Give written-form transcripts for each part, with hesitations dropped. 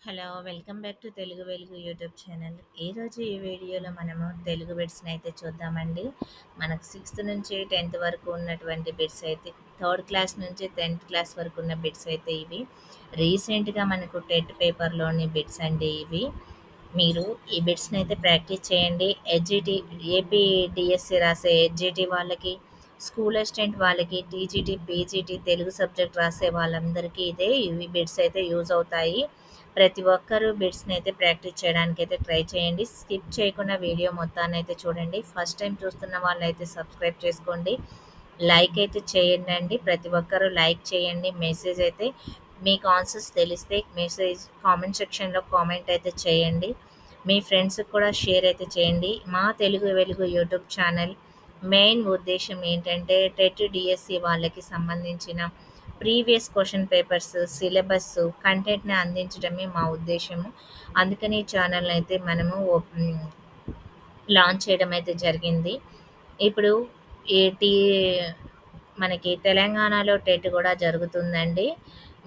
Hello! Welcome back to Telugu వెలుగు YouTube channel. ఈరోజు ఈ వీడియోలో మనము తెలుగు బిట్స్‌ని అయితే చూద్దామండి. మనకు 6థ్ నుంచి 10థ్ వరకు ఉన్నటువంటి బిట్స్ అయితే థర్డ్ క్లాస్ నుంచి 10థ్ క్లాస్ వరకు ఉన్న బిట్స్ అయితే ఇవి. రీసెంట్‌గా మనకు టెట్ పేపర్‌లోని బిట్స్ అండి ఇవి. మీరు ఈ బిట్స్‌ని అయితే ప్రాక్టీస్ చేయండి. ఏపీ డిఎస్సి రాసే హెచ్‌జిటి వాళ్ళకి, స్కూల్ అసిస్టెంట్ వాళ్ళకి, టీజీటీ, పీజీటీ తెలుగు సబ్జెక్ట్ రాసే వాళ్ళందరికీ ఇవి బిట్స్ అయితే యూజ్ అవుతాయి. ప్రతి ఒక్కరూ బిట్స్‌ని అయితే ప్రాక్టీస్ చేయడానికైతే ట్రై చేయండి. స్కిప్ చేయకుండా వీడియో మొత్తాన్నయితే చూడండి. ఫస్ట్ టైం చూస్తున్న వాళ్ళైతే సబ్స్క్రైబ్ చేసుకోండి. లైక్ అయితే చేయండండి. ప్రతి ఒక్కరూ లైక్ చేయండి. మెసేజ్ అయితే మీకు ఆన్సర్స్ తెలిస్తే మెసేజ్ కామెంట్ సెక్షన్‌లో కామెంట్ అయితే చేయండి. మీ ఫ్రెండ్స్‌కి కూడా షేర్ అయితే చేయండి. మా తెలుగు వెలుగు యూట్యూబ్ ఛానల్ మెయిన్ ఉద్దేశ్యం ఏంటంటే టెట్, డిఎస్సి వాళ్ళకి సంబంధించిన ప్రీవియస్ క్వెషన్ పేపర్స్, సిలబస్, కంటెంట్‌ని అందించడమే మా ఉద్దేశ్యము. అందుకని ఈ ఛానల్‌ని అయితే మనము లాంచ్ చేయడం అయితే జరిగింది. ఇప్పుడు ఈ టీ మనకి తెలంగాణలో టెట్ కూడా జరుగుతుందండి.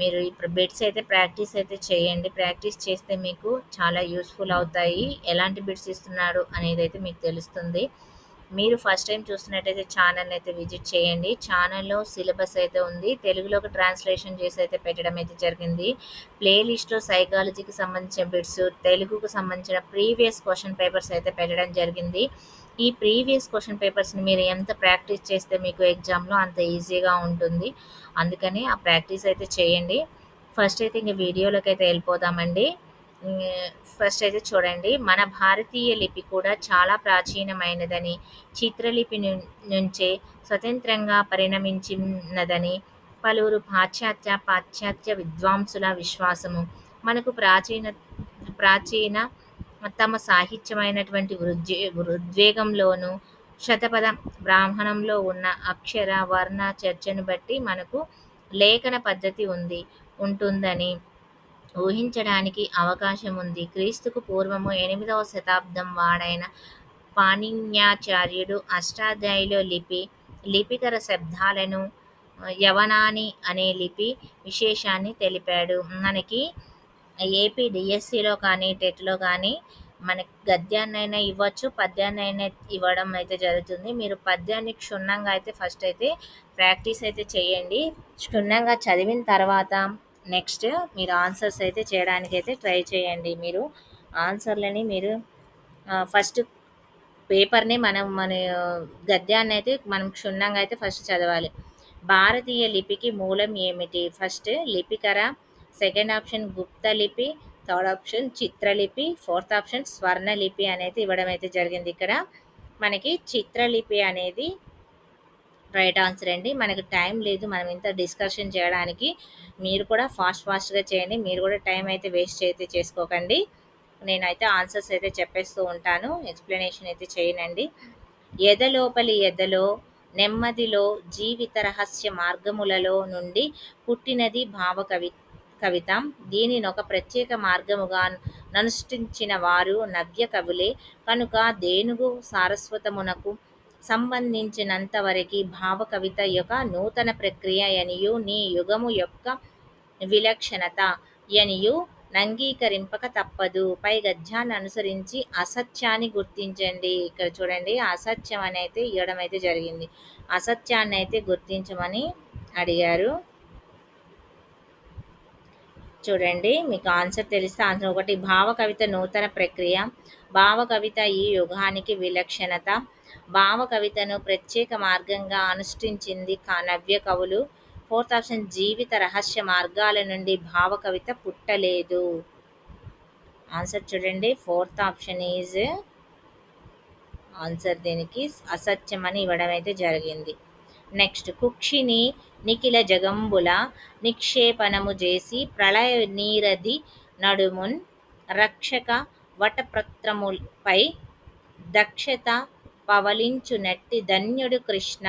మీరు ఇప్పుడు బిట్స్ అయితే ప్రాక్టీస్ అయితే చేయండి. ప్రాక్టీస్ చేస్తే మీకు చాలా యూజ్‌ఫుల్ అవుతాయి. ఎలాంటి బిట్స్ ఇస్తున్నాడు అనేదైతే మీకు తెలుస్తుంది. మీరు ఫస్ట్ టైమ్ చూస్తున్నట్టయితే ఛానల్‌ని అయితే విజిట్ చేయండి. ఛానల్‌లో సిలబస్ అయితే ఉంది. తెలుగులోకి ట్రాన్స్‌లేషన్ చేసి అయితే పెట్టడం అయితే జరిగింది. ప్లే లిస్ట్‌లో సైకాలజీకి సంబంధించిన బిట్స్, తెలుగుకు సంబంధించిన ప్రీవియస్ క్వెషన్ పేపర్స్ అయితే పెట్టడం జరిగింది. ఈ ప్రీవియస్ క్వెషన్ పేపర్స్‌ని మీరు ఎంత ప్రాక్టీస్ చేస్తే మీకు ఎగ్జామ్‌లో అంత ఈజీగా ఉంటుంది. అందుకని ఆ ప్రాక్టీస్ అయితే చేయండి. ఫస్ట్ అయితే ఇంక వీడియోలోకైతే వెళ్ళిపోదామండి. హ్మ్. ఫస్ట్ అయితే చూడండి. మన భారతీయ లిపి కూడా చాలా ప్రాచీనమైనదని, చిత్రలిపి నుంచే స్వతంత్రంగా పరిణమించినదని పలువురు పాశ్చాత్య విద్వాంసుల విశ్వాసము. మనకు ప్రాచీన తమ సాహిత్యమైనటువంటి ఋగ్వేదంలోను, శతపథ బ్రాహ్మణంలో ఉన్న అక్షర, వర్ణ చర్చను బట్టి మనకు లేఖన పద్ధతి ఉంటుందని ఊహించడానికి అవకాశం ఉంది. క్రీస్తుకు పూర్వము 8వ శతాబ్దం వాడైన పాణిన్యాచార్యుడు అష్టాధ్యాయిలో లిపికర శబ్దాలను యవనాని అనే లిపి విశేషాన్ని తెలిపాడు. మనకి ఏపీ డిఎస్సిలో కానీ, టెట్‌లో కానీ మనకి గద్యాన్నైనా ఇవ్వచ్చు, పద్యాన్నైనా ఇవ్వడం అయితే జరుగుతుంది. మీరు పద్యాన్ని క్షుణ్ణంగా అయితే ఫస్ట్ అయితే ప్రాక్టీస్ అయితే చేయండి. క్షుణ్ణంగా చదివిన తర్వాత నెక్స్ట్ మీరు ఆన్సర్స్ అయితే చేయడానికైతే ట్రై చేయండి. మీరు ఆన్సర్‌లని మీరు ఫస్ట్ పేపర్‌ని మన గద్యాన్నయితే మనం క్షుణ్ణంగా అయితే ఫస్ట్ చదవాలి. భారతీయ లిపికి మూలం ఏమిటి? ఫస్ట్ లిపికర, సెకండ్ ఆప్షన్ గుప్త లిపి, థర్డ్ ఆప్షన్ చిత్రలిపి, ఫోర్త్ ఆప్షన్ స్వర్ణలిపి అనేది ఇవ్వడం అయితే జరిగింది. ఇక్కడ మనకి చిత్రలిపి అనేది రైట్ ఆన్సర్ అండి. మనకు టైం లేదు మనం ఇంత డిస్కషన్ చేయడానికి. మీరు కూడా ఫాస్ట్‌గా చేయండి. మీరు కూడా టైం అయితే వేస్ట్ అయితే చేసుకోకండి. నేనైతే ఆన్సర్స్ అయితే చెప్పేస్తూ ఉంటాను. ఎక్స్‌ప్లనేషన్ అయితే చేయనండి. ఎదలో నెమ్మదిలో జీవిత రహస్య మార్గములలో నుండి పుట్టినది కవిత. దీనినొక ప్రత్యేక మార్గముగా ననుష్ఠించిన వారు నవ్య కవులే. కనుక దేనుగు సారస్వతమునకు సంబంధించినంత వరకి భావ కవిత యొక్క నూతన ప్రక్రియ యనియు నీ యుగము యొక్క విలక్షణత యనియు నంగీకరింపక తప్పదు. పై గద్యాన్ని అనుసరించి అసత్యాన్ని గుర్తించండి. ఇక్కడ చూడండి అసత్యం అని అయితే ఇవ్వడం అయితే జరిగింది. అసత్యాన్ని అయితే గుర్తించమని అడిగారు. చూడండి మీకు ఆన్సర్ తెలిస్తే ఆన్సర్ ఒకటి భావ కవిత నూతన ప్రక్రియ, భావ కవిత ఈ యుగానికి విలక్షణత, భావ కవితను ప్రత్యేక మార్గంగా అనుష్ఠించింది నవ్య కవులు. ఫోర్త్ ఆప్షన్ జీవిత రహస్య మార్గాల నుండి భావ కవిత పుట్టలేదు. ఆన్సర్ చూడండి ఫోర్త్ ఆప్షన్ ఈజ్ ఆన్సర్ దీనికి అసత్యం అని ఇవ్వడం అయితే జరిగింది. నెక్స్ట్ కుక్షిని నిఖిల జగంబుల నిక్షేపణము చేసి ప్రళయ నీరది నడుమున్ రక్షక వటపత్రముపై దక్షత పవలించునట్టి ధన్యుడు కృష్ణ.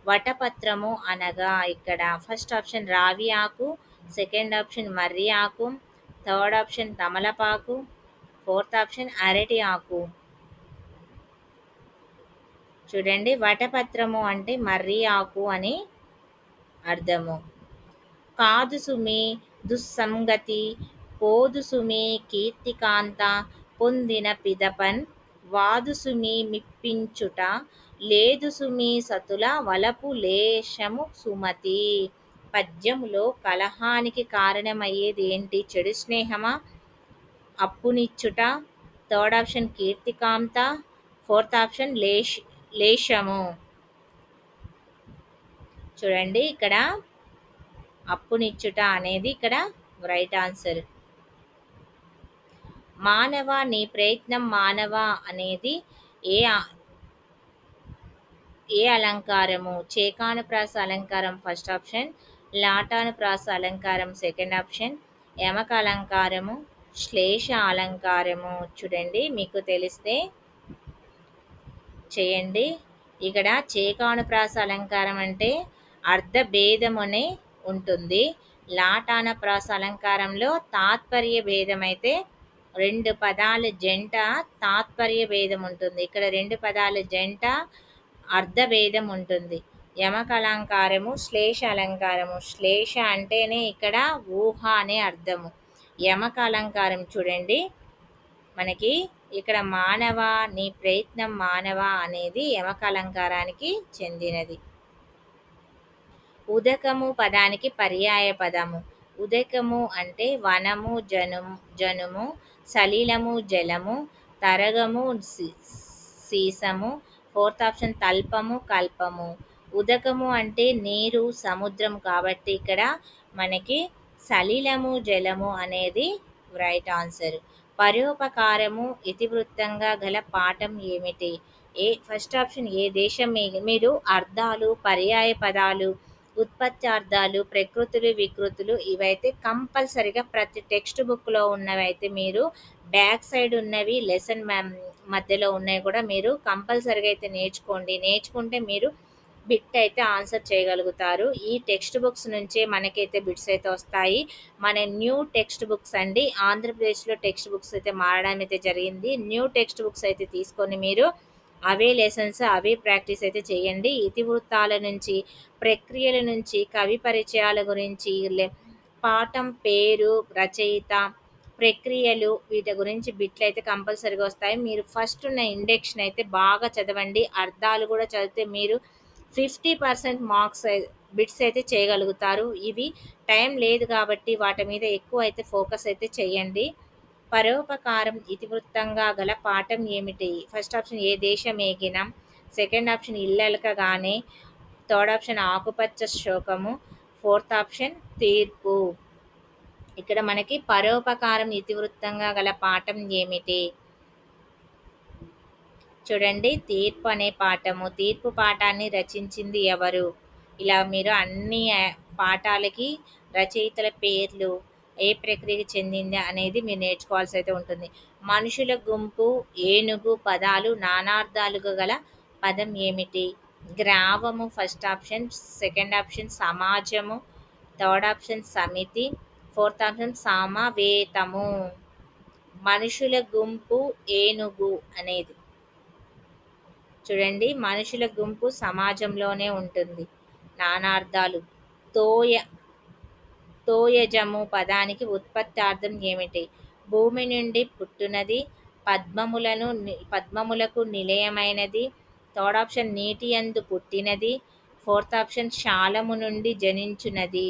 వటపత్రము అనగా ఇక్కడ ఫస్ట్ ఆప్షన్ రావి ఆకు, సెకండ్ ఆప్షన్ మర్రి ఆకు, థర్డ్ ఆప్షన్ తమలపాకు, ఫోర్త్ ఆప్షన్ అరటి ఆకు. చూడండి వటపత్రము అంటే మర్రి ఆకు అని అర్థము. కాదు సుమి దుస్సంగతి పోదుసుమి కీర్తికాంత పొందిన పిదపన్ వాదుసుమి మిప్పించుట లేదుసుమి సతుల వలపు లేశము సుమతి. పద్యములో కలహానికి కారణమయ్యేది ఏంటి? చెడు స్నేహమా, అప్పునిచ్చుట, థర్డ్ ఆప్షన్ కీర్తికాంత, ఫోర్త్ ఆప్షన్ లేశము. చూడండి ఇక్కడ అప్పునిచ్చుట అనేది ఇక్కడ రైట్ ఆన్సర్. మానవ నీ ప్రయత్నం మానవ అనేది ఏ ఏ అలంకారము? చేకానుప్రాస అలంకారం ఫస్ట్ ఆప్షన్, లాటానుప్రాస అలంకారం సెకండ్ ఆప్షన్, యమక అలంకారము, శ్లేష అలంకారము. చూడండి మీకు తెలిస్తే చేయండి. ఇక్కడ చేకానుప్రాస అలంకారం అంటే అర్ధభేదమునే ఉంటుంది. లాటానప్రాస అలంకారంలో తాత్పర్య భేదం అయితే రెండు పదాల జంట తాత్పర్య భేదం ఉంటుంది. ఇక్కడ రెండు పదాల జంట అర్ధభేదం ఉంటుంది. యమక అలంకారము శ్లేష అలంకారము. శ్లేష అంటేనే ఇక్కడ ఊహ అనే అర్థము. యమక అలంకారం చూడండి మనకి ఇక్కడ మానవ నీ ప్రయత్నం మానవ అనేది యమక అలంకారానికి చెందినది. ఉదకము పదానికి పర్యాయ పదము. ఉదకము అంటే వనము జనుము, సలిలము జలము, తరగము సీసము, ఫోర్త్ ఆప్షన్ తల్పము కల్పము. ఉదకము అంటే నీరు సముద్రం కాబట్టి ఇక్కడ మనకి సలిలము జలము అనేది రైట్ ఆన్సర్. పరోపకారము ఇతివృత్తంగా గల పాఠం ఏమిటి? ఫస్ట్ ఆప్షన్ ఏ దేశం. మీరు అర్థాలు, పర్యాయ పదాలు, ఉత్పత్త్యార్థాలు, ప్రకృతులు, వికృతులు ఇవైతే కంపల్సరిగా ప్రతి టెక్స్ట్ బుక్లో ఉన్నవైతే మీరు బ్యాక్ సైడ్ ఉన్నవి లెసన్ మధ్యలో ఉన్నవి కూడా మీరు కంపల్సరిగా అయితే నేర్చుకోండి. నేర్చుకుంటే మీరు బిట్ అయితే ఆన్సర్ చేయగలుగుతారు. ఈ టెక్స్ట్ బుక్స్ నుంచే మనకైతే బిట్స్ అయితే వస్తాయి. మన న్యూ టెక్స్ట్ బుక్స్ అండి. ఆంధ్రప్రదేశ్లో టెక్స్ట్ బుక్స్ అయితే మారడం అయితే జరిగింది. న్యూ టెక్స్ట్ బుక్స్ అయితే తీసుకొని మీరు అవే లెసన్స్ అవే ప్రాక్టీస్ అయితే చేయండి. ఇతివృత్తాల నుంచి, ప్రక్రియల నుంచి, కవి పరిచయాల గురించి, పాఠం పేరు, రచయిత, ప్రక్రియలు వీటి గురించి బిట్లు అయితే కంపల్సరీగా వస్తాయి. మీరు ఫస్ట్ ఉన్న ఇండెక్షన్ అయితే బాగా చదవండి. అర్థాలు కూడా చదివితే మీరు 50% మార్క్స్ బిట్స్ అయితే చేయగలుగుతారు. ఇవి టైం లేదు కాబట్టి వాటి మీద ఎక్కువ అయితే ఫోకస్ అయితే చేయండి. పరోపకారం ఇతివృత్తంగా గల పాఠం ఏమిటి? ఫస్ట్ ఆప్షన్ ఏ దేశం ఏగినం, సెకండ్ ఆప్షన్ ఇల్లెలకగానే, థర్డ్ ఆప్షన్ ఆకుపచ్చ శోకము, ఫోర్త్ ఆప్షన్ తీర్పు. ఇక్కడ మనకి పరోపకారం ఇతివృత్తంగా గల పాఠం ఏమిటి? చూడండి తీర్పు అనే పాఠము. తీర్పు పాఠాన్ని రచించింది ఎవరు? ఇలా మీరు అన్ని పాఠాలకి రచయితల పేర్లు, ఏ ప్రక్రియకి చెందింది అనేది మీరు నేర్చుకోవాల్సి అయితే ఉంటుంది. మనుషుల గుంపు, ఏనుగు పదాలు నానార్థాలుగా గల పదం ఏమిటి? గ్రావము ఫస్ట్ ఆప్షన్, సెకండ్ ఆప్షన్ సమాజము, థర్డ్ ఆప్షన్ సమితి, ఫోర్త్ ఆప్షన్ సమవేతము. మనుషుల గుంపు ఏనుగు అనేది చూడండి మనుషుల గుంపు సమాజంలోనే ఉంటుంది. నానార్థాలు. తోయ తోయజము పదానికి ఉత్పత్తార్థం ఏమిటి? భూమి నుండి పుట్టునది, పద్మములకు నిలయమైనది, థర్డ్ ఆప్షన్ నీటి యందు పుట్టినది, ఫోర్త్ ఆప్షన్ శాలము నుండి జనించునది.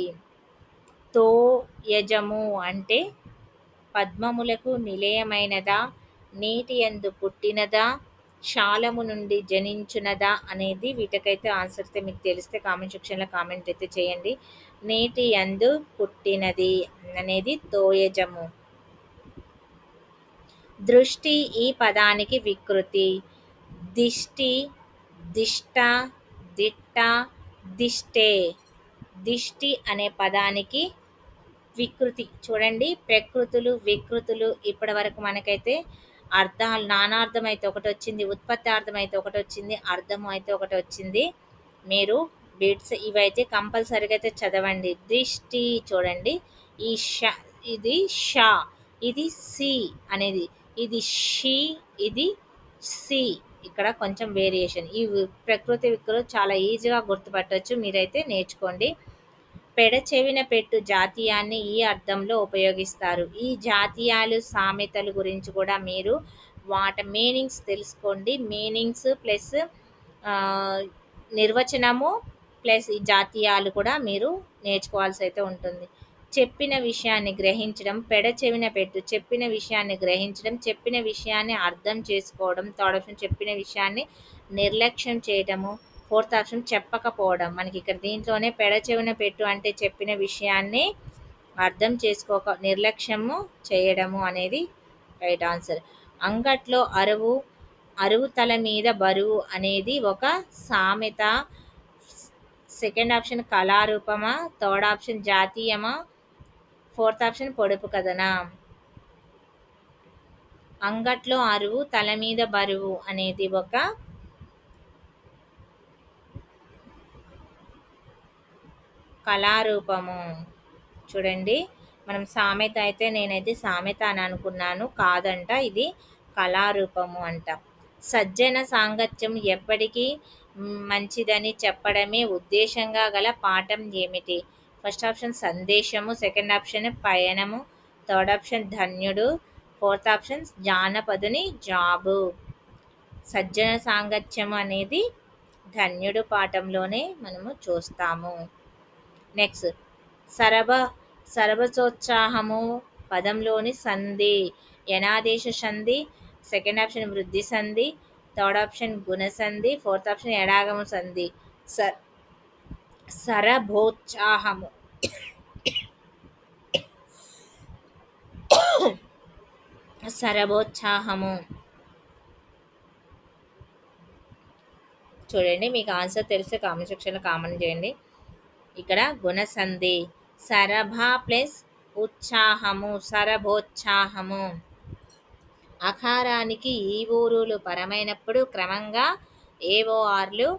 తోయజము అంటే పద్మములకు నిలయమైనదా, నీటి యందు పుట్టినదా, శాలము నుండి జనించునదా అనేది వీటికైతే ఆన్సర్ అయితే మీకు తెలిస్తే కామెంట్ సెక్షన్లో కామెంట్ అయితే చేయండి. నీటి యందు పుట్టినది అనేది తోయజము. దృష్టి ఈ పదానికి వికృతి. దిష్టి, దిష్ట, దిట్ట, దిష్టే. దిష్టి అనే పదానికి వికృతి. చూడండి ప్రకృతులు, వికృతులు ఇప్పటి వరకు మనకైతే అర్థాలు నానార్థం అయితే ఒకటి వచ్చింది, ఉత్పత్తార్థం అయితే ఒకటి వచ్చింది, అర్థం అయితే ఒకటి వచ్చింది. మీరు బిట్స్ ఇవైతే కంపల్సరీగా అయితే చదవండి. దిష్టి చూడండి ఈ ష, ఇది ష, ఇది సి అనేది, ఇది షి, ఇది సి. ఇక్కడ కొంచెం వేరియేషన్. ఈ ప్రకృతి వికృతి చాలా ఈజీగా గుర్తుపట్టవచ్చు. మీరైతే నేర్చుకోండి. పెడచెవిన పెట్టు జాతీయాన్ని ఈ అర్థంలో ఉపయోగిస్తారు. ఈ జాతీయాలు, సామెతలు గురించి కూడా మీరు వాటి మీనింగ్స్ తెలుసుకోండి. మీనింగ్స్ ప్లస్ నిర్వచనము ప్లస్ ఈ జాతీయాలు కూడా మీరు నేర్చుకోవాల్సి అయితే ఉంటుంది. చెప్పిన విషయాన్ని గ్రహించడం, పెడచెవిన పెట్టు, చెప్పిన విషయాన్ని గ్రహించడం, చెప్పిన విషయాన్ని అర్థం చేసుకోవడం, థర్డ్ ఆప్షన్ చెప్పిన విషయాన్ని నిర్లక్ష్యం చేయటము, ఫోర్త్ ఆప్షన్ చెప్పకపోవడం. మనకి ఇక్కడ దీంట్లోనే పెడచెవిన పెట్టు అంటే చెప్పిన విషయాన్ని అర్థం చేసుకోక నిర్లక్ష్యము చేయడము అనేది రైట్ ఆన్సర్. అంగట్లో అరువు, అరువు తల మీద బరువు అనేది ఒక సామెత. సెకండ్ ఆప్షన్ కళారూపమా, థర్డ్ ఆప్షన్ జాతీయమా, ఫోర్త్ ఆప్షన్ పొడుపు కథనా. అంగట్లో అరువు తల మీద బరువు అనేది ఒక కళారూపము. చూడండి, మనం సామెత అయితే నేనైతే సామెత అని అనుకున్నాను, కాదంట, ఇది కళారూపము అంట. సజ్జన సాంగత్యం ఎప్పటికీ మంచిదని చెప్పడమే ఉద్దేశంగా గల పాఠం ఏమిటి? ఫస్ట్ ఆప్షన్ సందేశము, సెకండ్ ఆప్షన్ పయనము, థర్డ్ ఆప్షన్ ధన్యుడు, ఫోర్త్ ఆప్షన్ జానపదుని జాబు. సజ్జన సాంగత్యం అనేది ధన్యుడు పాఠంలోనే మనము చూస్తాము. నెక్స్ట్, సరభ సరభసోత్సాహము పదంలోని సంధి. యనాదేశ సంధి, సెకండ్ ఆప్షన్ వృద్ధి సంధి, థర్డ్ ఆప్షన్ గుణ సంధి, ఫోర్త్ ఆప్షన్ ఎడాగము సంధి. సరభోత్సాహము సరభోత్సాహము. చూడండి, మీకు ఆన్సర్ తెలిస్తే కామెంట్ సెక్షన్లో కామెంట్ చేయండి. ఇక్కడ గుణసంధి. సరభ ప్లస్ ఉత్సాహము, సరభోత్సాహము. అకారానికి ఈ ఊరులు పరమైనప్పుడు క్రమంగా ఏఓఆర్లు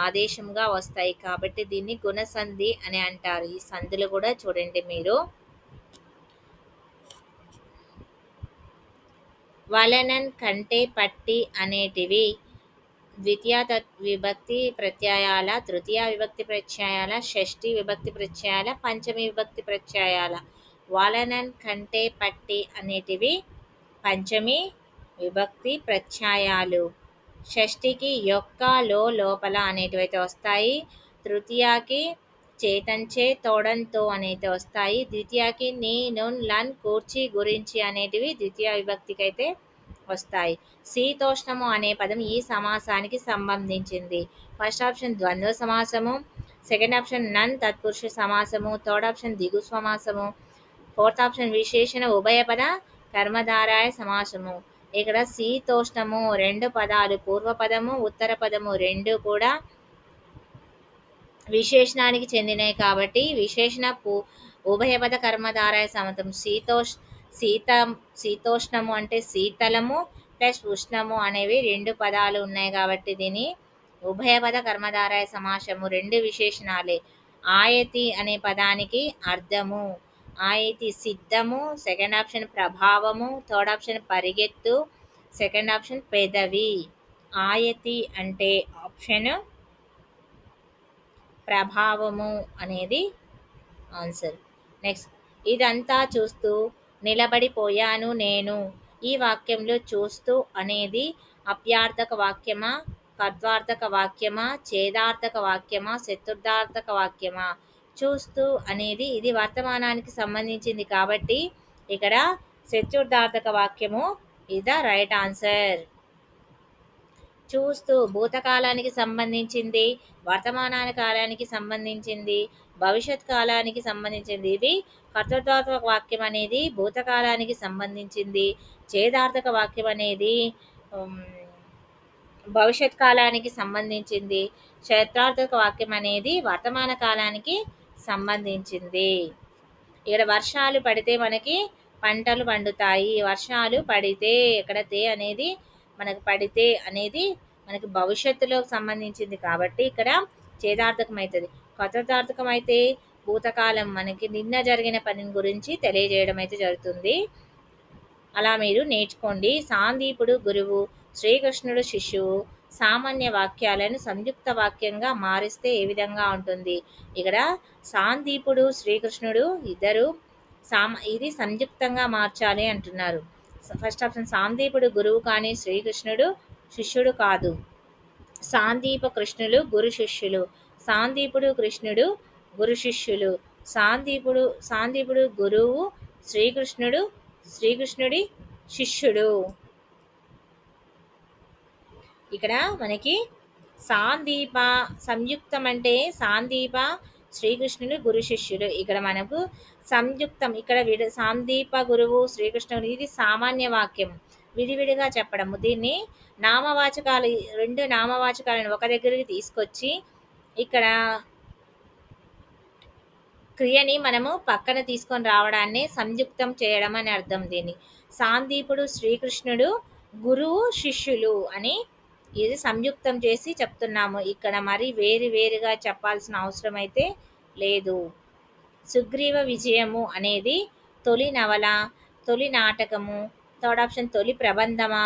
ఆదేశంగా వస్తాయి కాబట్టి దీన్ని గుణసంధి అని అంటారు. ఈ సంధులు కూడా చూడండి మీరు. వలనన్, కంటే, పట్టి అనేటివి ద్వితీయ విభక్తి ప్రత్యయాల, తృతీయ విభక్తి ప్రత్యయాల, షష్ఠి విభక్తి ప్రత్యయాల, పంచమి విభక్తి ప్రత్యయాల. వలనన్, కంటే, పట్టి అనేటివి పంచమి విభక్తి ప్రత్యయాలు. షష్ఠికి యొక్క, లో, లోపల అనేటివి అయితే వస్తాయి. తృతీయకి చేతంచే, తోడంతో అనేది వస్తాయి. ద్వితీయకి నీ, నున్, లన్, కూర్చి, గురించి అనేటివి ద్వితీయ విభక్తికి అయితే వస్తాయి. శీతోష్ణము అనే పదం ఈ సమాసానికి సంబంధించింది. ఫస్ట్ ఆప్షన్ ద్వంద్వ సమాసము, సెకండ్ ఆప్షన్ నన్ తత్పురుష సమాసము, థర్డ్ ఆప్షన్ దిగు సమాసము, ఫోర్త్ ఆప్షన్ విశేషణ ఉభయపద కర్మధారాయ సమాసము. ఇక్కడ శీతోష్ణము రెండు పదాలు, పూర్వపదము ఉత్తర పదము రెండు కూడా విశేషణానికి చెందినవి కాబట్టి విశేషణ ఉభయపద కర్మధారాయ సమాసం. శీతోష్ణము అంటే శీతలము ప్లస్ ఉష్ణము అనేవి రెండు పదాలు ఉన్నాయి కాబట్టి దీని ఉభయపద కర్మధారాయ సమాసము, రెండు విశేషణాలే. ఆయతి అనే పదానికి అర్థము. ఆయతి సిద్ధము, సెకండ్ ఆప్షన్ ప్రభావము, థర్డ్ ఆప్షన్ పరిగెత్తు, సెకండ్ ఆప్షన్ పెదవి. ఆయతి అంటే ఆప్షన్ ప్రభావము అనేది ఆన్సర్. నెక్స్ట్, ఇదంతా చూస్తూ నిలబడిపోయాను నేను. ఈ వాక్యంలో చూస్తూ అనేది అప్యార్థక వాక్యమా, కర్త్వార్థక వాక్యమా, ఛేదార్థక వాక్యమా, చతుర్థార్థక వాక్యమా? చూస్తూ అనేది ఇది వర్తమానానికి సంబంధించింది కాబట్టి ఇక్కడ చతుర్థార్థక వాక్యము ఇది ద రైట్ ఆన్సర్. చూస్తూ భూతకాలానికి సంబంధించింది, వర్తమాన కాలానికి సంబంధించింది, భవిష్యత్ కాలానికి సంబంధించింది. ఇది కర్తృత్వాత్మక వాక్యం అనేది భూతకాలానికి సంబంధించింది. ఛేదార్థక వాక్యం అనేది భవిష్యత్ కాలానికి సంబంధించింది. క్షేత్రార్థక వాక్యం అనేది వర్తమాన కాలానికి సంబంధించింది. ఇక్కడ వర్షాలు పడితే మనకి పంటలు పండుతాయి. వర్షాలు పడితే, ఇక్కడ తే అనేది మనకు పడితే అనేది మనకి భవిష్యత్తులోకి సంబంధించింది కాబట్టి ఇక్కడ ఛేదార్థకం అవుతుంది. కర్తృత్వార్థకం అయితే భూతకాలం మనకి నిన్న జరిగిన పని గురించి తెలియజేయడం అయితే జరుగుతుంది. అలా మీరు నేర్చుకోండి. సాందీపుడు గురువు, శ్రీకృష్ణుడు శిష్యువు, సామాన్య వాక్యాలను సంయుక్త వాక్యంగా మారిస్తే ఏ విధంగా ఉంటుంది? ఇక్కడ సాందీపుడు, శ్రీకృష్ణుడు ఇద్దరు ఇది సంయుక్తంగా మార్చాలి అంటున్నారు. ఫస్ట్ ఆప్షన్ సాందీపుడు గురువు కానీ శ్రీకృష్ణుడు శిష్యుడు కాదు. సాందీప కృష్ణులు గురు శిష్యులు. సాందీపుడు కృష్ణుడు గురు శిష్యులు. సాందీపుడు గురువు, శ్రీకృష్ణుడు శ్రీకృష్ణుడి శిష్యుడు. ఇక్కడ మనకి సాందీప సంయుక్తం అంటే సాందీప శ్రీకృష్ణుని గురు శిష్యుడు. ఇక్కడ మనకు సంయుక్తం ఇక్కడ సాందీప గురువు శ్రీకృష్ణుడు ఇది సామాన్య వాక్యం, విడివిడిగా చెప్పడము. దీన్ని నామవాచకాలు, రెండు నామవాచకాలను ఒక దగ్గరికి తీసుకొచ్చి ఇక్కడ క్రియని మనము పక్కన తీసుకొని రావడాన్ని సంయుక్తం చేయడం అని అర్థం. దీన్ని సాందీపుడు శ్రీకృష్ణుడు గురువు శిష్యులు అని ఇది సంయుక్తం చేసి చెప్తున్నాము. ఇక్కడ మరి వేరుగా చెప్పాల్సిన అవసరం అయితే లేదు. సుగ్రీవ విజయము అనేది తొలి నవల, తొలి నాటకము, థర్డ్ ఆప్షన్ తొలి ప్రబంధమా,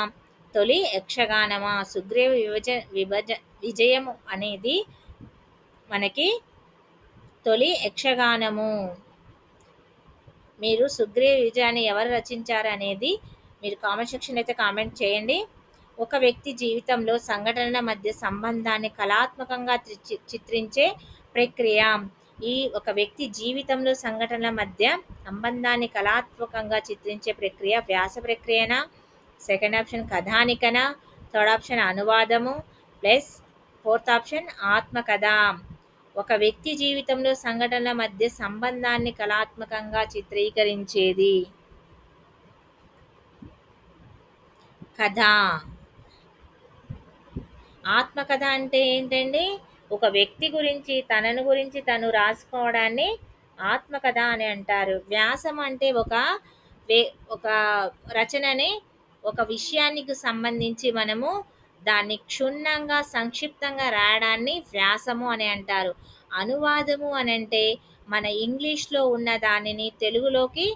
తొలి యక్షగానమా? సుగ్రీవ విజయము అనేది మనకి తొలి యక్షగానము. మీరు సుగ్రీవ విజయాన్ని ఎవరు రచించారు అనేది మీరు కామెంట్ సెక్షన్ అయితే కామెంట్ చేయండి. ఒక వ్యక్తి జీవితంలో సంఘటనల మధ్య సంబంధాన్ని కళాత్మకంగా చిత్రించే ప్రక్రియ. ఈ ఒక వ్యక్తి జీవితంలో సంఘటనల మధ్య సంబంధాన్ని కళాత్మకంగా చిత్రించే ప్రక్రియ వ్యాస ప్రక్రియనా, సెకండ్ ఆప్షన్ కథానికనా, థర్డ్ ఆప్షన్ అనువాదము ప్లస్ ఫోర్త్ ఆప్షన్ ఆత్మకథ. ఒక వ్యక్తి జీవితంలో సంఘటనల మధ్య సంబంధాన్ని కళాత్మకంగా చిత్రీకరించేది కథ. ఆత్మకథ అంటే ఏంటండి? ఒక వ్యక్తి గురించి గురించి తను రాసుకోవడాన్ని ఆత్మకథ అని అంటారు. వ్యాసం అంటే ఒక రచనని, ఒక విషయానికి సంబంధించి మనము దాన్ని క్షుణ్ణంగా సంక్షిప్తంగా రాయడాన్ని వ్యాసము అని అంటారు. అనువాదము అని అంటే మన ఇంగ్లీష్లో ఉన్న దానిని తెలుగులోకి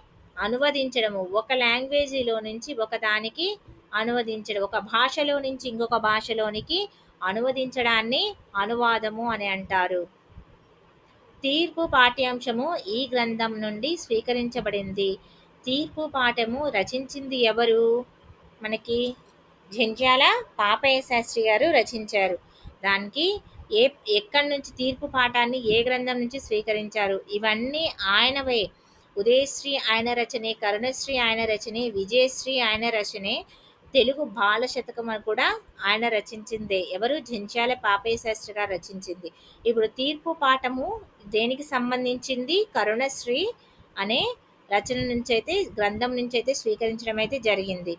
అనువదించడము, ఒక లాంగ్వేజీలో నుంచి ఒక దానికి అనువదించడం, ఒక భాషలో నుంచి ఇంకొక భాషలోనికి అనువదించడాన్ని అనువాదము అని అంటారు. తీర్పు పాఠ్యాంశము ఈ గ్రంథం నుండి స్వీకరించబడింది. తీర్పు పాఠము రచించింది ఎవరు? మనకి జంధ్యాల పాపయ్య శాస్త్రి గారు రచించారు. దానికి ఎక్కడి నుంచి తీర్పు పాఠాన్ని ఏ గ్రంథం నుంచి స్వీకరించారు? ఇవన్నీ ఆయనవే. ఉదయశ్రీ ఆయన రచనే, కరుణశ్రీ ఆయన రచనే, విజయశ్రీ ఆయన రచనే, తెలుగు బాల శతకం కూడా ఆయన రచించిందే. ఎవరు? జంధ్యాల పాపయ్య శాస్త్రి గారు రచించింది. ఇప్పుడు తీర్పు పాఠము దేనికి సంబంధించింది? కరుణశ్రీ అనే రచన నుంచి అయితే, గ్రంథం నుంచి అయితే స్వీకరించడం అయితే జరిగింది.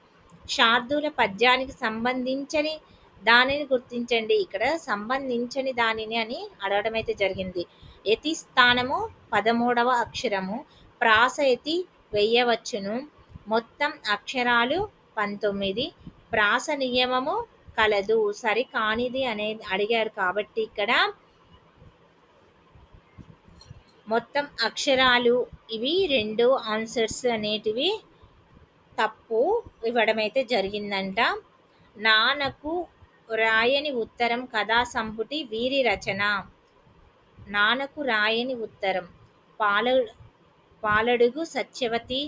శార్దూల పద్యానికి సంబంధించని దానిని గుర్తించండి. ఇక్కడ సంబంధించని దానిని అని అడగడం అయితే జరిగింది. యతి స్థానము 13వ అక్షరము, ప్రాస యతి వెయ్యవచ్చును, మొత్తం అక్షరాలు 19, ప్రాస నియమము కలదు. సరి కానిది అనేది అడిగారు కాబట్టి ఇక్కడ మొత్తం అక్షరాలు ఇవి రెండు ఆన్సర్స్ అనేటివి తప్పు ఇవ్వడం అయితే జరిగిందంట. నాన్నకు రాయని ఉత్తరం కథా సంపుటి వీరి రచన. నాన్నకు రాయని ఉత్తరం Paladugu Satyavathi,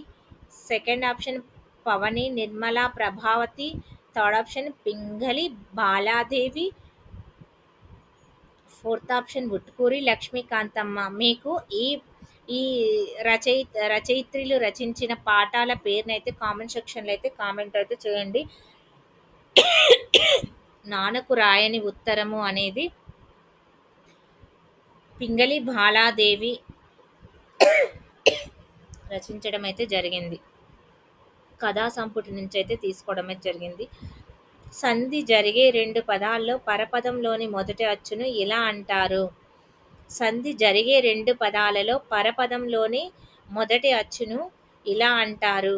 second option Pavani Nirmala Prabhavathi, third option Pingali Baladevi, fourth option Utkuri Lakshmikanthamma. మీకు ఈ ఈ రచయిత్రులు రచించిన పాఠాల పేరునైతే కామెంట్ సెక్షన్లో అయితే కామెంట్ అయితే చేయండి. నాన్నకు రాయని ఉత్తరము అనేది పింగళి బాలాదేవి రచించడం అయితే జరిగింది. కథా సంపుటి నుంచి అయితే తీసుకోవడం అయితే జరిగింది. సంధి జరిగే రెండు పదాల్లో పరపదంలోని మొదటి అచ్చును ఇలా అంటారు. సంధి జరిగే రెండు పదాలలో పరపదంలోని మొదటి అచ్చును ఇలా అంటారు.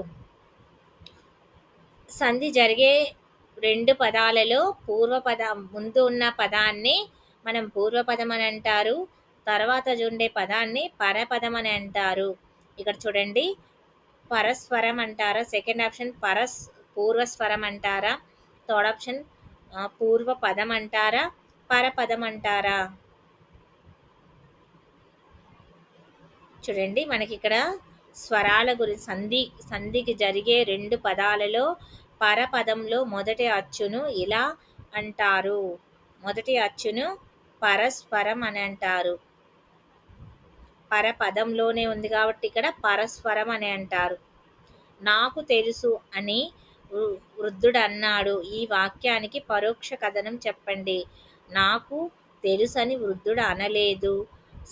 సంధి జరిగే రెండు పదాలలో ముందు ఉన్న పదాన్ని మనం పూర్వపదం అని అంటారు, తర్వాత ఉండే పదాన్ని పరపదం అని అంటారు. ఇక్కడ చూడండి, పరస్వరం అంటారా, సెకండ్ ఆప్షన్ పూర్వస్వరం అంటారా, థర్డ్ ఆప్షన్ పూర్వ పదం అంటారా, పరపదం అంటారా? చూడండి మనకి ఇక్కడ స్వరాల గురించి సంధికి జరిగే రెండు పదాలలో పరపదంలో మొదటి అచ్చును ఇలా అంటారు. మొదటి అచ్చును పరస్పరం అని అంటారు. పరపదంలోనే ఉంది కాబట్టి ఇక్కడ పరస్పరం అని అంటారు. నాకు తెలుసు అని వృద్ధుడు అన్నాడు. ఈ వాక్యానికి పరోక్ష కథనం చెప్పండి. నాకు తెలుసని వృద్ధుడు అనలేదు.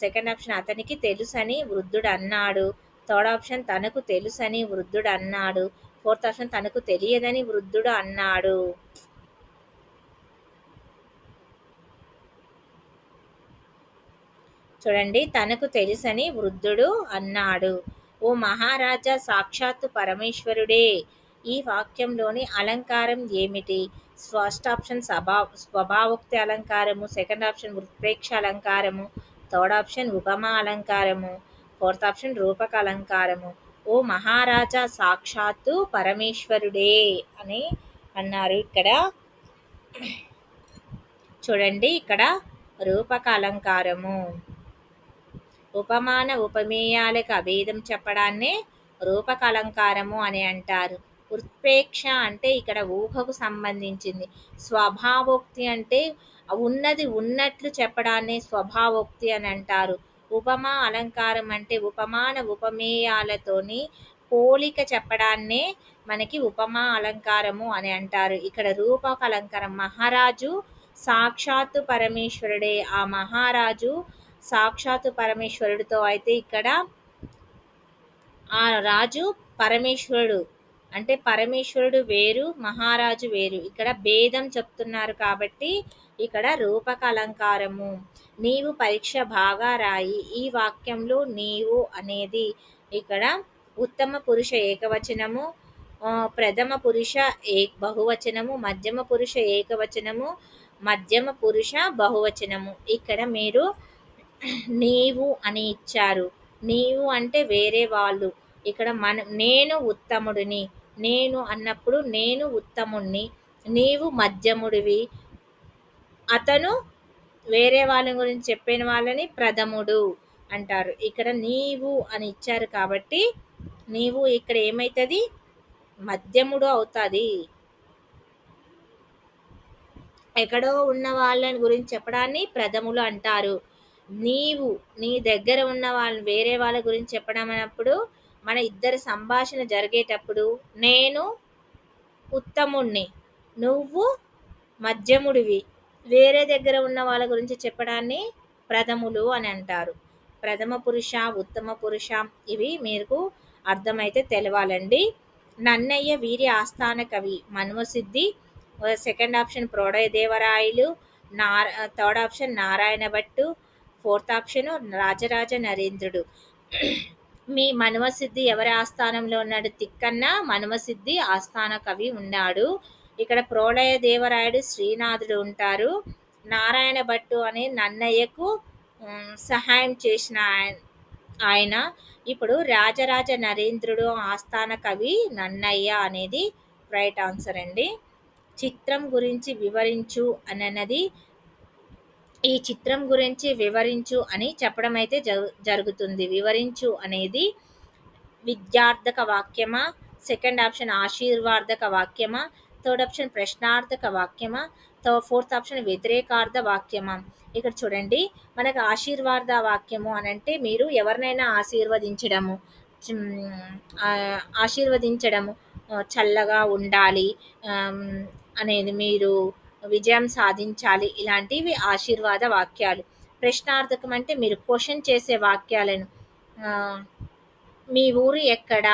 సెకండ్ ఆప్షన్ అతనికి తెలుసని వృద్ధుడు అన్నాడు. థర్డ్ ఆప్షన్ తనకు తెలుసని వృద్ధుడు అన్నాడు. ఫోర్త్ ఆప్షన్ తనకు తెలియదని వృద్ధుడు అన్నాడు. చూడండి తనకు తెలుసని వృద్ధుడు అన్నాడు. ఓ మహారాజా సాక్షాత్తు పరమేశ్వరుడే. ఈ వాక్యంలోని అలంకారం ఏమిటి? ఫస్ట్ ఆప్షన్ స్వభావోక్తి అలంకారము, సెకండ్ ఆప్షన్ ఉత్ప్రేక్ష అలంకారము, థర్డ్ ఆప్షన్ ఉపమా అలంకారము, ఫోర్త్ ఆప్షన్ రూపక అలంకారము. ఓ మహారాజా సాక్షాత్తు పరమేశ్వరుడే అని అన్నారు. ఇక్కడ చూడండి ఇక్కడ రూపక అలంకారము. ఉపమాన ఉపమేయాలకు అభేదం చెప్పడాన్నే రూపక అలంకారము అని అంటారు. ఉత్ప్రేక్ష అంటే ఇక్కడ ఊహకు సంబంధించింది. స్వభావోక్తి అంటే ఉన్నది ఉన్నట్లు చెప్పడాన్ని స్వభావోక్తి అని అంటారు. ఉపమా అలంకారం అంటే ఉపమాన ఉపమేయాలతోని పోలిక చెప్పడాన్నే మనకి ఉపమా అలంకారము అని అంటారు. ఇక్కడ రూపక అలంకారం మహారాజు సాక్షాత్తు పరమేశ్వరుడే. ఆ మహారాజు సాక్షాత్తు పరమేశ్వరుడితో అయితే ఇక్కడ ఆ రాజు పరమేశ్వరుడు అంటే పరమేశ్వరుడు వేరు, మహారాజు వేరు. ఇక్కడ భేదం చెప్తున్నారు కాబట్టి ఇక్కడ రూపక అలంకారము. నీవు పరీక్ష బాగా రాయి. ఈ వాక్యంలో నీవు అనేది ఇక్కడ ఉత్తమ పురుష ఏకవచనము, ప్రథమ పురుష బహువచనము, మధ్యమ పురుష ఏకవచనము, మధ్యమ పురుష బహువచనము. ఇక్కడ మీరు నీవు అని ఇచ్చారు. నీవు అంటే వేరే వాళ్ళు. ఇక్కడ నేను ఉత్తముడిని. నేను అన్నప్పుడు నేను ఉత్తముణ్ణి, నీవు మధ్యముడివి, అతను వేరే వాళ్ళ గురించి చెప్పిన వాళ్ళని ప్రథముడు అంటారు. ఇక్కడ నీవు అని ఇచ్చారు కాబట్టి నీవు ఇక్కడ ఏమవుతుంది? మధ్యముడు అవుతుంది. ఎక్కడో ఉన్న వాళ్ళని గురించి చెప్పడాన్ని ప్రథములు అంటారు. నీవు నీ దగ్గర ఉన్న వాళ్ళని వేరే వాళ్ళ గురించి చెప్పడం అన్నప్పుడు మన ఇద్దరు సంభాషణ జరిగేటప్పుడు నేను ఉత్తముణ్ణి, నువ్వు మధ్యముడివి, వేరే దగ్గర ఉన్న వాళ్ళ గురించి చెప్పడాన్ని ప్రథములు అని అంటారు. ప్రథమ పురుష, ఉత్తమ పురుష ఇవి మీకు అర్థమైతే తెలవాలండి. నన్నయ్య వీరి ఆస్థాన కవి మన్మసిద్ధి. సెకండ్ ఆప్షన్ ప్రోడయదేవరాయలు, third option Narayana Bhattu, fourth option Rajaraja నరేంద్రుడు. మీ మన్మసిద్ధి ఎవరి ఆస్థానంలో ఉన్నాడు? తిక్కన్న మన్మసిద్ధి ఆస్థాన కవి ఉన్నాడు. ఇక్కడ ప్రోడయదేవరాయుడు శ్రీనాథుడు ఉంటారు. నారాయణ భట్టు అనే నన్నయ్యకు సహాయం చేసిన ఆయన. ఇప్పుడు రాజరాజ నరేంద్రుడు ఆస్థాన కవి నన్నయ్య అనేది రైట్ ఆన్సర్ అండి. చిత్రం గురించి వివరించు అన్నది ఈ చిత్రం గురించి వివరించు అని చెప్పడం అయితే జరుగుతుంది. వివరించు అనేది విద్యార్థక వాక్యమా, సెకండ్ ఆప్షన్ ఆశీర్వాదక వాక్యమా, థర్డ్ ఆప్షన్ ప్రశ్నార్థక వాక్యమా, ఫోర్త్ ఆప్షన్ వ్యతిరేకార్థ వాక్యమా. ఇక్కడ చూడండి మనకు ఆశీర్వాద వాక్యము అని అంటే మీరు ఎవరినైనా ఆశీర్వదించడము చల్లగా ఉండాలి అనేది, మీరు విజయం సాధించాలి, ఇలాంటివి ఆశీర్వాద వాక్యాలు. ప్రశ్నార్థకం అంటే మీరు క్వశ్చన్ చేసే వాక్యాలను, మీ ఊరు ఎక్కడ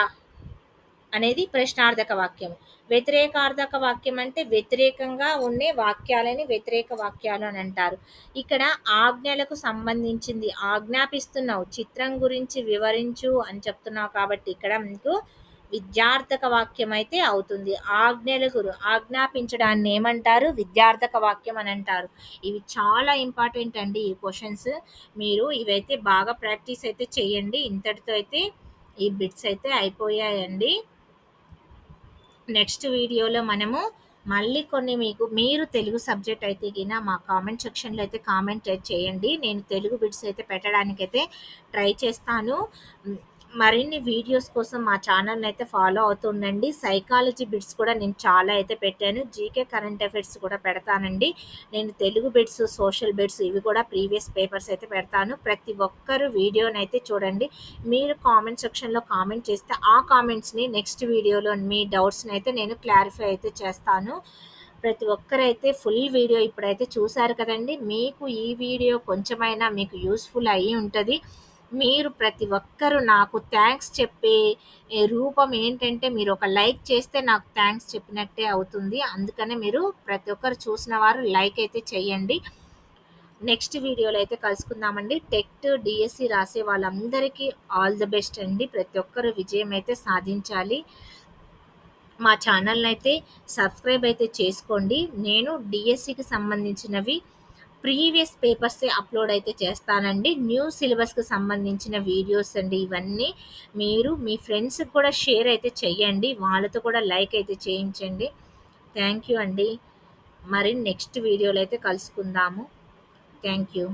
అనేది ప్రశ్నార్థక వాక్యం. వ్యతిరేకార్థక వాక్యం అంటే వ్యతిరేకంగా ఉండే వాక్యాలని వ్యతిరేక వాక్యాలు అని అంటారు. ఇక్కడ ఆజ్ఞలకు సంబంధించింది, ఆజ్ఞాపిస్తున్నావు, చిత్రం గురించి వివరించు అని చెప్తున్నావు కాబట్టి ఇక్కడ మీకు విద్యార్థక వాక్యం అయితే అవుతుంది. ఆజ్ఞాపించడాన్ని ఏమంటారు? విద్యార్థక వాక్యం అని అంటారు. ఇవి చాలా ఇంపార్టెంట్ అండి ఈ క్వశ్చన్స్. మీరు ఇవైతే బాగా ప్రాక్టీస్ అయితే చేయండి. ఇంతటితో అయితే ఈ బిట్స్ అయితే అయిపోయాయండి. నెక్స్ట్ వీడియోలో మనము మళ్ళీ కొన్ని మీరు తెలుగు సబ్జెక్ట్ అయితే గిన మా కామెంట్ సెక్షన్‌లో అయితే కామెంట్ చేయండి. నేను తెలుగు బిట్స్ అయితే పెట్టడానికైతే ట్రై చేస్తాను. హ్మ్. మరిన్ని వీడియోస్ కోసం మా ఛానల్‌ని అయితే ఫాలో అవుతూ ఉండండి. సైకాలజీ బిట్స్ కూడా నేను చాలా అయితే పెట్టాను. జీకే కరెంట్ అఫైర్స్ కూడా పెడతానండి. నేను తెలుగు బిట్స్, సోషల్ బిట్స్ ఇవి కూడా ప్రీవియస్ పేపర్స్ అయితే పెడతాను. ప్రతి ఒక్కరు వీడియోనైతే చూడండి. మీరు కామెంట్ సెక్షన్‌లో కామెంట్ చేస్తే ఆ కామెంట్స్‌ని నెక్స్ట్ వీడియోలో మీ డౌట్స్‌నైతే నేను క్లారిఫై అయితే చేస్తాను. ప్రతి ఒక్కరైతే ఫుల్ వీడియో ఇప్పుడైతే చూసారు కదండీ! మీకు ఈ వీడియో కొంచెమైనా మీకు యూజ్‌ఫుల్ అయ్యి ఉంటది. మీరు ప్రతి ఒక్కరు నాకు థాంక్స్ చెప్పే రూపం ఏంటంటే మీరొక లైక్ చేస్తే నాకు థాంక్స్ చెప్పినట్టే అవుతుంది. అందుకనే మీరు ప్రతి ఒక్కరు చూసిన వారు లైక్ అయితే చేయండి. నెక్స్ట్ వీడియోలో అయితే కలుసుకుందామండి. టెట్, డీఎస్సీ రాసే వాళ్ళందరికీ ఆల్ ది బెస్ట్ అండి. ప్రతి ఒక్కరు విజయం అయితే సాధించాలి. మా ఛానల్‌నైతే సబ్స్క్రైబ్ అయితే చేసుకోండి. నేను డీఎస్సీకి సంబంధించినవి ప్రీవియస్ పేపర్సే అప్‌లోడ్ అయితే చేస్తానండి. న్యూ సిలబస్‌కి సంబంధించిన వీడియోస్ అండి ఇవన్నీ. మీరు మీ ఫ్రెండ్స్‌కి కూడా షేర్ అయితే చెయ్యండి. వాళ్ళతో కూడా లైక్ అయితే చేయించండి. థ్యాంక్ యూ అండి. మరి నెక్స్ట్ వీడియోలో అయితే కలుసుకుందాము. Thank you.